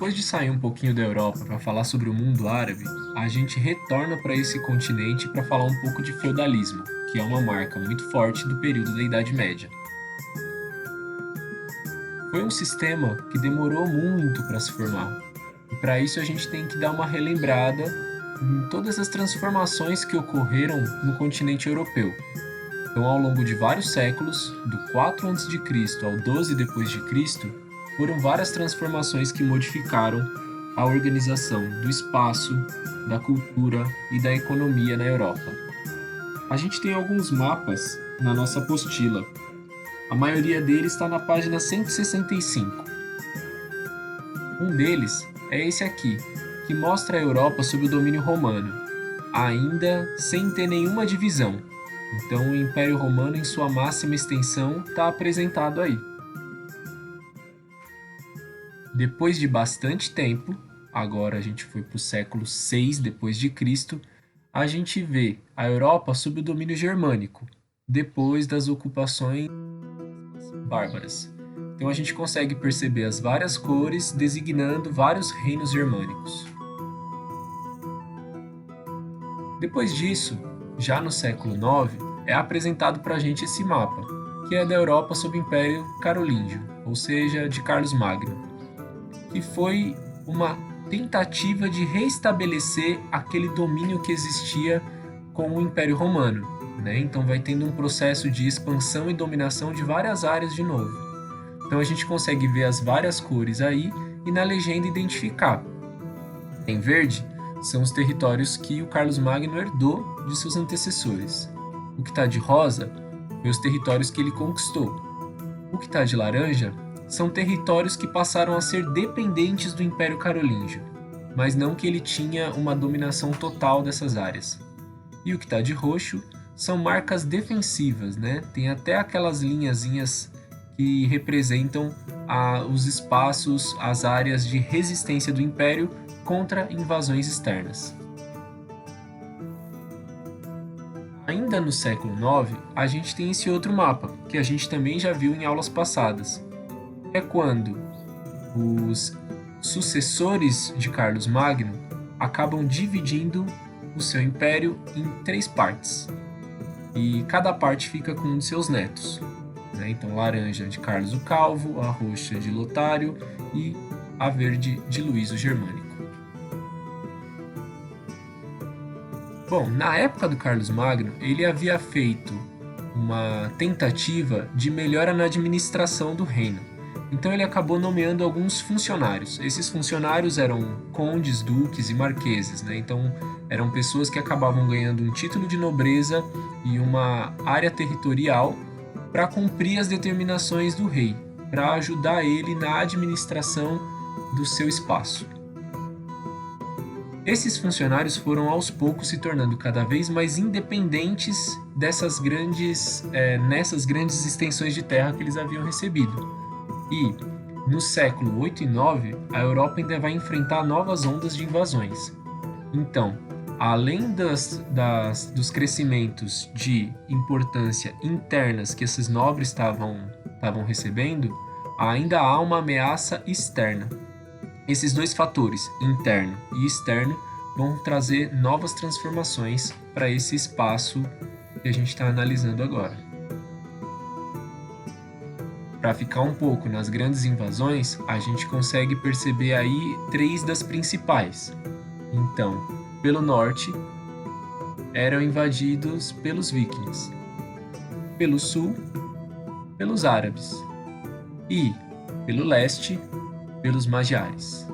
Depois de sair um pouquinho da Europa para falar sobre o mundo árabe, a gente retorna para esse continente para falar um pouco de feudalismo, que é uma marca muito forte do período da Idade Média. Foi um sistema que demorou muito para se formar, e para isso a gente tem que dar uma relembrada em todas as transformações que ocorreram no continente europeu. Então, ao longo de vários séculos, do 4 a.C. ao 12 depois de Cristo, foram várias transformações que modificaram a organização do espaço, da cultura e da economia na Europa. A gente tem alguns mapas na nossa apostila. A maioria deles está na página 165. Um deles é esse aqui, que mostra a Europa sob o domínio romano, ainda sem ter nenhuma divisão. Então, o Império Romano, em sua máxima extensão, está apresentado aí. Depois de bastante tempo, agora a gente foi para o século 6 depois de Cristo, a gente vê a Europa sob o domínio germânico, depois das ocupações bárbaras. Então a gente consegue perceber as várias cores designando vários reinos germânicos. Depois disso, já no século IX, é apresentado para a gente esse mapa, que é da Europa sob o Império Carolíngio, ou seja, de Carlos Magno, que foi uma tentativa de restabelecer aquele domínio que existia com o Império Romano, né? Então vai tendo um processo de expansão e dominação de várias áreas de novo. Então a gente consegue ver as várias cores aí e na legenda identificar. Em verde são os territórios que o Carlos Magno herdou de seus antecessores. O que está de rosa foi os territórios que ele conquistou. O que está de laranja são territórios que passaram a ser dependentes do Império Carolíngio, mas não que ele tinha uma dominação total dessas áreas. E o que está de roxo são marcas defensivas, né? Tem até aquelas linhazinhas que representam os espaços, as áreas de resistência do Império contra invasões externas. Ainda no século IX, a gente tem esse outro mapa, que a gente também já viu em aulas passadas. É quando os sucessores de Carlos Magno acabam dividindo o seu império em 3 partes. E cada parte fica com um de seus netos. Né? Então, laranja de Carlos o Calvo, a roxa de Lotário e a verde de Luís o Germânico. Bom, na época do Carlos Magno, ele havia feito uma tentativa de melhora na administração do reino. Então ele acabou nomeando alguns funcionários. Esses funcionários eram condes, duques e marqueses, né? Então eram pessoas que acabavam ganhando um título de nobreza e uma área territorial para cumprir as determinações do rei, para ajudar ele na administração do seu espaço. Esses funcionários foram aos poucos se tornando cada vez mais independentes nessas grandes extensões de terra que eles haviam recebido. E, no século 8 e 9, a Europa ainda vai enfrentar novas ondas de invasões. Então, além dos crescimentos de importância internas que esses nobres estavam recebendo, ainda há uma ameaça externa. Esses 2 fatores, interno e externo, vão trazer novas transformações para esse espaço que a gente está analisando agora. Para ficar um pouco nas grandes invasões, a gente consegue perceber aí 3 das principais. Então, pelo norte, eram invadidos pelos vikings. Pelo sul, pelos árabes. E, pelo leste, pelos magiares.